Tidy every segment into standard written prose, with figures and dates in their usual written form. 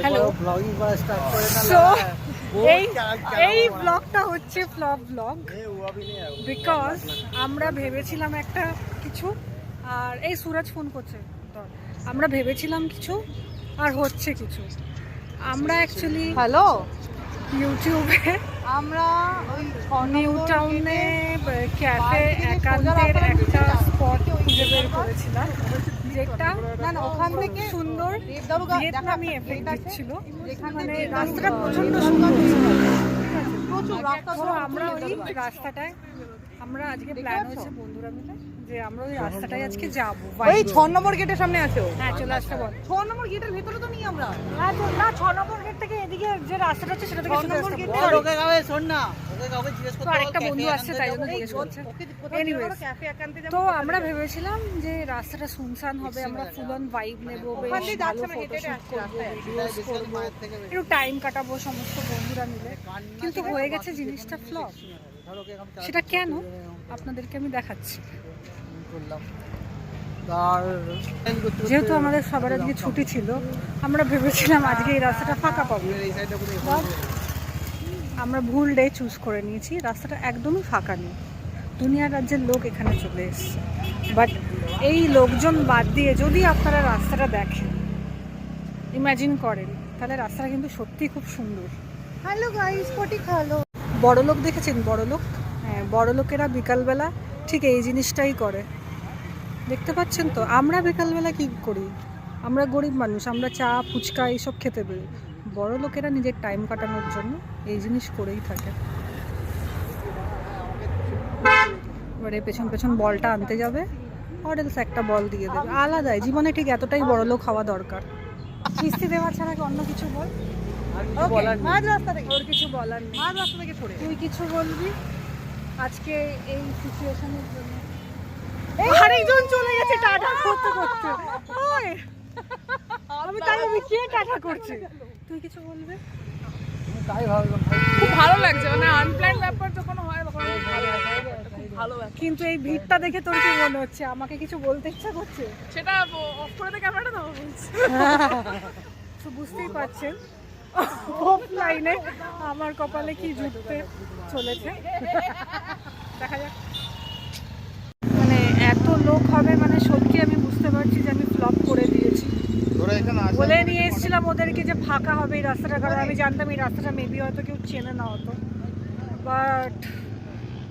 Hello এই ব্লগটা হচ্ছে ফ্লপ ব্লগ বিকজ আমরা ভেবেছিলাম একটা কিছু আর এই সুরজ ফোন করছে আমরা ভেবেছিলাম কিছু আর হচ্ছে কিছু আমরা অ্যাকচুয়ালি হ্যালো ইউটিউবে আমরা ওই নিউ টাউনে ক্যাফে একান্তের একটা স্পট খুঁজে বের করেছিলাম যেটা না ওখান থেকে সুন্দর ভিয়েতনামি এফেক্ট দিচ্ছিল মানে রাস্তাটা রাস্তাটা প্রচন্ড সুন্দর প্রচুর রাস্তা তো আমরা ওই রাস্তাটায় আমরা আজকে প্ল্যান হয়েছে বন্ধুরা মিলে যে আমরা ওই রাস্তাটায় আজকে যাবো ওই 6 নম্বর গেটের সামনে আছে হ্যাঁ চলে আসতে বল 6 নম্বর গেটের ভেতরে তো নেই আমরা হ্যাঁ তো না 6 নম্বর গেট থেকে এদিকে যে রাস্তাটা আছে সেটা থেকে 6 নম্বর গেট ওকে কাবে শোন না ওকে কাউকে জিজ্ঞেস করতে আরেকটা বন্ধু আসছে তাই জন্য জিজ্ঞেস করছে Anyways, ক্যাফে একান্তে তো আমরা ভেবেছিলাম যে রাস্তাটা শুনশান হবে আমরা ফুল অন ভাইব নেব বেশ ভালো ফটোশুট করব ভিডিওস করব একটু টাইম কাটাবো সমস্ত বন্ধুরা মিলে কিন্তু হয়ে গেছে জিনিসটা ফ্লপ সেটা কেন আপনাদেরকে আমি দেখাচ্ছি যেহেতু আমাদের সবার আজকে ছুটি ছিল আমরা ভেবেছিলাম আজকে এই রাস্তাটা ফাঁকা পাবো আমরা ভুল ডে চুজ করে নিয়েছি রাস্তাটা একদমই ফাঁকা নেই দুনিয়ার রাজ্যের লোক এখানে চলে এসছে বাট এই লোকজন বাদ দিয়ে যদি আপনারা রাস্তাটা দেখেন ইমাজিন করেন তাহলে রাস্তাটা কিন্তু সত্যিই খুব সুন্দর হ্যালো গাইস পটি খালো বড় লোক দেখেছেন বড় লোক হ্যাঁ বড় লোকেরা বিকালবেলা ঠিক এই জিনিসটাই করে দেখতে পাচ্ছেন তো আমরা বিকালবেলা কি করি আমরা গরিব মানুষ আমরা চা ফুচকা এইসব খেতে বেরোই বড় লোকেরা নিজের টাইম কাটানোর জন্য এই জিনিস করেই থাকে এবারে পেছন পেছন বলটা আনতে যাবে অরেলস একটা বল দিয়ে দেবে আলাদাই জীবনে ঠিক এতটাই বড় লোক হওয়া দরকার কিস্তি দেওয়া ছাড়া কি অন্য কিছু বল মাঝ রাস্তা থেকে ওর কিছু বলার নেই মাঝ রাস্তা থেকে সরে তুই কিছু বলবি আজকে এই সিচুয়েশনের জন্য আরেকজন চলে গেছে টাটা করতে করতে ওই আমি তাই কে টাটা করছে তুই কিছু বলবি তাই ভাবলাম খুব ভালো লাগছে মানে আনপ্ল্যান ব্যাপার যখন হয় তখন খুব ভালো লাগে কিন্তু এই ভিড়টা দেখে তোর কি মনে হচ্ছে আমাকে কিছু বলতে ইচ্ছা করছে সেটা অফ করে দে ক্যামেরাটা দাও বলছি তো বুঝতেই পারছেন অফলাইনে আমার কপালে কি জুটতে চলেছে দেখা যাক মানে এত লোক হবে মানে সত্যি আমি বুঝতে পারছি যে আমি ফ্লপ করে দিয়েছি বলে নিয়ে এসেছিলাম ওদেরকে যে ফাঁকা হবে এই রাস্তাটা কারণ আমি জানতাম এই রাস্তাটা মেবি হয়তো কেউ চেনে না হতো বাট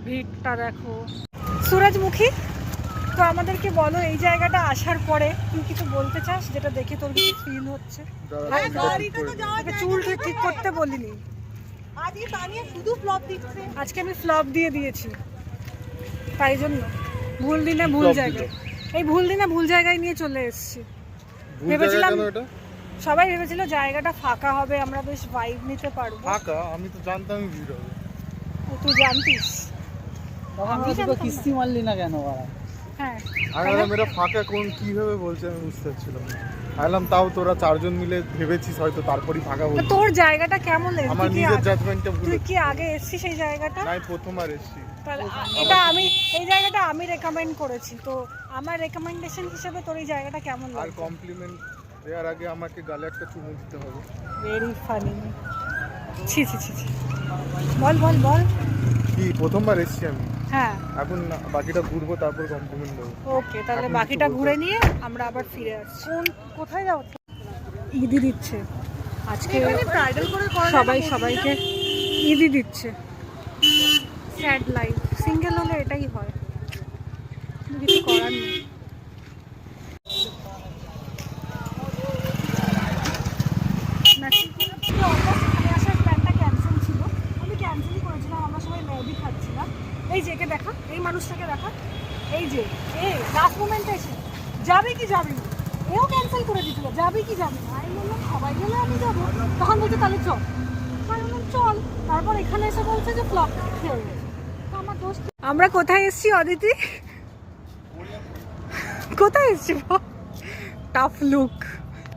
ভিড়টা দেখো সুরজমুখী তো আমাদেরকে বলো এই জায়গাটা আসার পরে তুই কিছু বলতে চাস যেটা দেখে তোর কিছু ফিল হচ্ছে চুল ঠিক করতে বলিনি আজকে তানিয়া শুধু ফ্লপ দিচ্ছে আজকে আমি ফ্লপ দিয়ে দিয়েছি তাই জন্য ভুল দিনে ভুল জায়গায় এই ভুল দিনে ভুল জায়গায় নিয়ে চলে এসেছি ভেবেছিলাম সবাই ভেবেছিল জায়গাটা ফাঁকা হবে আমরা বেশ ভাইব নিতে পারবো ফাঁকা আমি তো জানতামই ভিড় হবে তুই জানতিস আমরা তো কিস্তি মারলি না কেন বাড়া হ্যাঁ আমি মেরা ফাঁকা কোন কিভাবে বলছে আমি বুঝতে পারছিলাম না আইলাম তাও তোরা চারজন মিলে ভেবেছিস হয়তো তারপরই ফাঁকা তো বলছিস তোর জায়গাটা কেমন লেগেছে আমার নিজের জাজমেন্টটা ভুল তুই কি আগে এসেছিস সেই জায়গাটা নাই প্রথমবার এসেছি তাহলে এটা আমি এই জায়গাটা আমি রেকমেন্ড করেছি তো আমার রেকমেন্ডেশন হিসেবে তোর এই জায়গাটা কেমন আর লাগছে কমপ্লিমেন্ট দেওয়ার আগে আমাকে গালে একটা চুমু দিতে হবে ভেরি ফানি ছি ছি ছি ছি। বল বল বল কি প্রথমবার এসেছি আমি হ্যাঁ এখন বাকিটা ঘুরবো তারপর কমপ্লিমেন্ট দেবো ওকে তাহলে এখন বাকিটা কিছু ঘুরে নিয়ে আমরা আবার ফিরে আসছি কোথায় যাও ঈদি দিচ্ছে আজকে ব্রাইডাল করে সবাই সবাইকে ঈদি দিচ্ছে স্যাড লাইফ সিঙ্গেল হলে এটাই হয় কিন্তু কিছু করার নেই আসার প্ল্যানটা ক্যান্সেল ছিল আমি ক্যান্সেলই করেছিলাম আমরা সবাই ম্যাগি খাচ্ছিলাম এই যে একে দেখা এই মানুষটাকে দেখা এই যে লাস্ট মোমেন্টে এসে যাবে কি যাবি না এও ক্যান্সেল করে দিয়েছিল যাবি কি যাবি না আমি বললাম সবাই গেলে আমি যাবো তখন বলছে তাহলে চল আমি বললাম চল তারপর এখানে এসে বলছে যে ফ্লপ খেয়ে গেছে আমার দোষ আমরা কোথায় এসেছি অদিতি কোথায় এসেছি টাফ লুক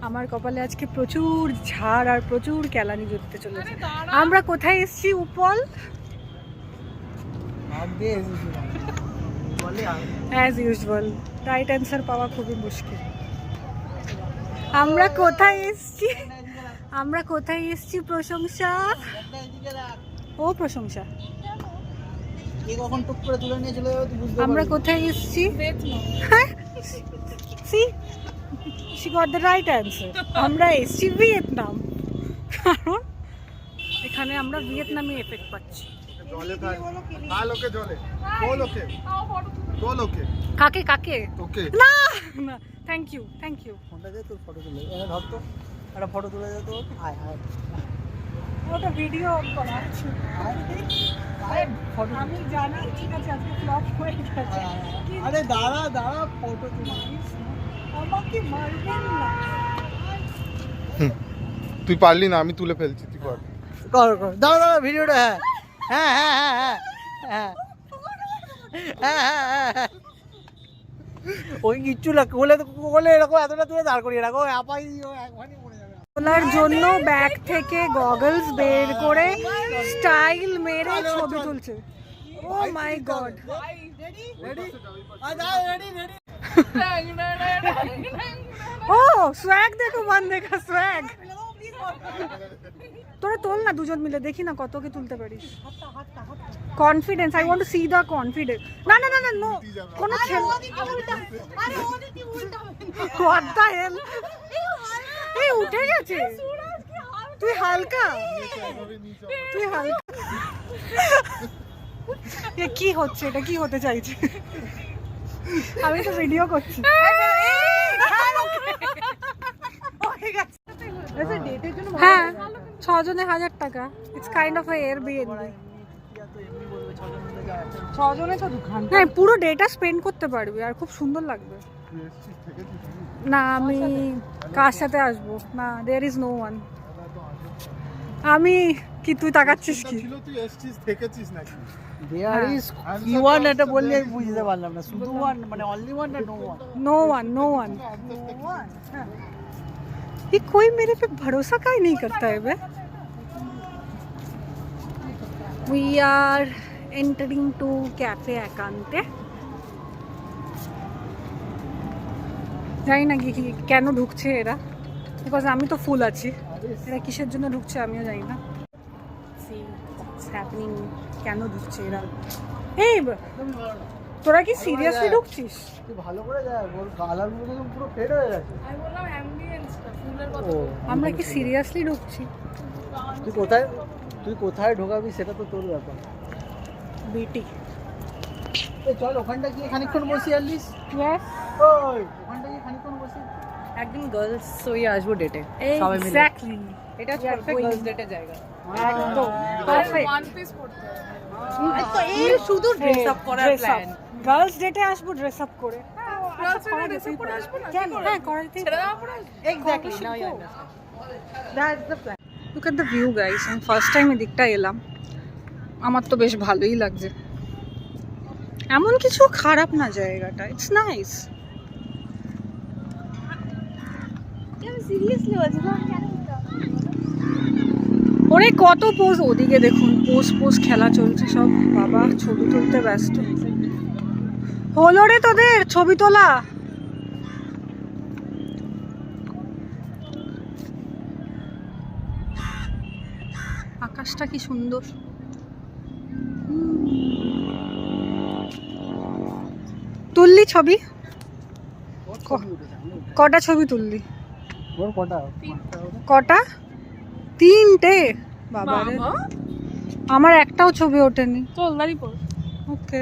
আমার কপালে আজকে প্রচুর ঝাড় আর প্রচুর ক্যালানি জুটতে চলেছে আমরা কোথায় এসেছি উপল অ্যাজ ইউজুয়াল রাইট অ্যান্সার পাওয়া খুবই মুশকিল আমরা কোথায় এসছি? আমরা কোথায় এসছি? প্রশংসা, ও প্রশংসা, কে কখন টুক করে তুলে নিয়ে চলে যাবে তুই বুঝতে পারবি আমরা না। কোথায় এসছি? See, she got the right answer. আমরা এসছি ভিয়েতনাম, কারণ এখানে আমরা ভিয়েতনামে এফেক্ট পাচ্ছি। জলে থাক কাল ওকে জলে বল ওকে বল ওকে কাকে কাকে? ওকে না না, থ্যাংক ইউ থ্যাংক ইউ। ফোনটা দে তোর ফটো তুলে এনে ধর তো একটা ফটো তুলে দে তো আয় আয় ওটা ভিডিও করা আছে। ফটো আমি জানি, ঠিক আছে, আজকে ফ্লপ হয়ে গেছে। আরে দাঁড়া দাঁড়া ফটো তুলে আমাকে মারবেন না। তুই পারলি না, আমি তুলে ফেলছি, তুই কর। কর কর দাঁড়া দাঁড়া ভিডিওটা হ্যাঁ হ্যাঁ হ্যাঁ হ্যাঁ হ্যাঁ হ্যাঁ হ্যাঁ হ্যাঁ হ্যাঁ ওই কিচ্ছু না কোলে কোলে এরকম এতটা তুলে দাঁড় করিয়ে রাখো আপাই একবারই পড়ে যাবে তোলার জন্য ব্যাগ থেকে গগলস বের করে স্টাইল মেরে ছবি তুলছে। ও মাই গড। রেডি রেডি রেডি ও সোয়াগ দেখো, বন্দে কা সোয়াগ। তোরা তোল না দুজন মিলে, দেখি না কতকে তুলতে পারিস। Confidence, I want to C the confidence. না না না না, নো, কোনো খেল। হোয়াট দ্য হেল, এই উঠে গেছে। তুই হালকা, তুই হালকা। এ কি হচ্ছে? এটা কি হতে চাইছে? আমি তো ভিডিও করছি। হ্যাঁ, 6 জনে 1000 টাকা। It's kind of Airbnb. 6 জনে তো হ্যাঁ, পুরো ডেটা স্পেন্ড করতে পারবি আর খুব সুন্দর লাগবে। না, আমি কার সাথে আসবো? না, দেয়ার ইজ নো ওয়ান। আমি কি, তুই তাকাচ্ছিস কি? ছিল তুই এসছিস থেকেছিস নাকি? দেয়ার ইজ কি ওয়ান এটা বললে আমি বুঝতে পারলাম না। শুধু ওয়ান মানে অনলি ওয়ান না no one? No one, no one. ये कोई मेरे पे भरोसा का ही नहीं करता है बे। We are entering to cafe একান্তে। জানি না কি কেন ঢুকছে এরা, বিকজ আমি তো ফুল আছি। এরা কিসের জন্য ঢুকছে আমিও জানি না। See what's happening, কেন ঢুকছে এরা? এই তোরা কি সিরিয়াসলি ঢুকছিস? তুই ভালো করে যা ওর গালার মধ্যে তো পুরো ফেড হয়ে গেছে। আমি বললাম অ্যাম্বিয়েন্সটা, ফুলের কথা। ও আমরা কি সিরিয়াসলি ঢুকছি? তুই কোথায় ঢোকাবি সেটা তো তোর ব্যাপার। বিটি এই চল ওখানটা গিয়ে খানিকক্ষণ বসি আলিস। ইয়েস, ওই ওখানটা গিয়ে খানিকক্ষণ বসি। একদিন গার্লস সই আসবো ডেটে। এক্স্যাক্টলি। এটা পারফেক্ট গার্লস ডেটের জায়গা। একদম পারফেক্ট। ওয়ান পিস পড়তে হবে। তো এই শুধু ড্রেস আপ করার প্ল্যান। গার্লস ডেটে আসবো ড্রেস আপ করে। গার্লস ড্রেস আপ করে আসবো না? কেন? হ্যাঁ, করাতেই ছেড়ে দেওয়া পরে exactly. Now you understand, that's the plan. Look at the view guys, আমি ফার্স্ট টাইম এদিকটা এলাম, আমার তো বেশ ভালোই লাগছে। এমন কিছু খারাপ না জায়গাটা, ইটস নাইস। ওরে কত পোজ, ওদিকে দেখুন পোজ খেলা চলছে সব। বাবা ছবি তুলতে ব্যস্ত। হলো রে তোদের ছবি তোলা? আকাশটা কি সুন্দর। তুললি ছবি? কটা ছবি তুললি? ওর কটা কটা? 3টে? বাবা রে, আমার একটাও ছবি ওঠেনি। চল দাঁড়ি পড়। ওকে।